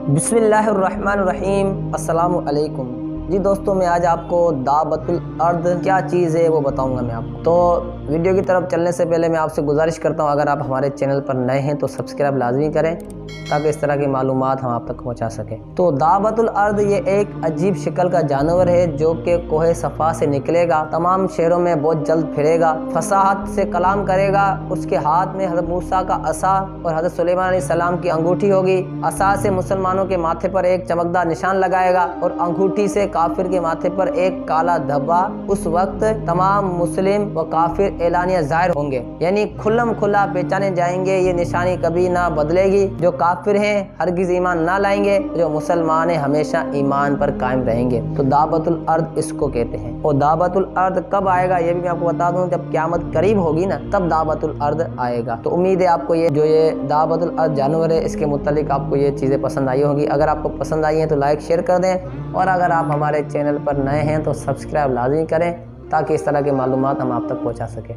بسم اللہ الرحمن الرحیم۔ السلام علیکم جی دوستوں، میں آج آپ کو دابۃ الارض کیا چیز ہے وہ بتاؤں گا میں آپ کو۔ تو ویڈیو کی طرف چلنے سے پہلے میں آپ سے گزارش کرتا ہوں، اگر آپ ہمارے چینل پر نئے ہیں تو سبسکرائب لازمی کریں تاکہ اس طرح کی معلومات ہم آپ تک پہنچا سکیں۔ تو دابۃ الارض یہ ایک عجیب شکل کا جانور ہے جو کہ کوہ صفا سے نکلے گا، تمام شہروں میں بہت جلد پھرے گا، فصاحت سے کلام کرے گا۔ اس کے ہاتھ میں حضرت موسیٰ کا عصا اور حضرت سلیمان علیہ السلام کی انگوٹھی ہوگی۔ عصا سے مسلمانوں کے ماتھے پر ایک چمکدار نشان لگائے گا اور انگوٹھی سے کافر کے ماتھے پر ایک کالا دھبا۔ اس وقت تمام مسلم و کافر اعلانیہ ظاہر ہوں گے، یعنی کھلم کھلا پہچانے جائیں گے۔ یہ نشانی کبھی نہ بدلے گی۔ جو کافر ہیں ہرگز ایمان نہ لائیں گے، جو مسلمان ہیں ہمیشہ ایمان پر قائم رہیں گے۔ تو دابۃ الارض اس کو کہتے ہیں۔ اور دابۃ الارض کب آئے گا یہ بھی میں آپ کو بتا دوں، جب قیامت قریب ہوگی نا تب دابۃ الارض آئے گا۔ تو امید ہے آپ کو یہ دابۃ الارض جانور ہے اس کے متعلق آپ کو یہ چیزیں پسند آئی ہوگی۔ اگر آپ کو پسند آئی ہیں تو لائک شیئر کر دیں، اور اگر آپ ہمارے چینل پر نئے ہیں تو سبسکرائب لازمی کریں تاکہ اس طرح کی معلومات ہم آپ تک پہنچا سکیں۔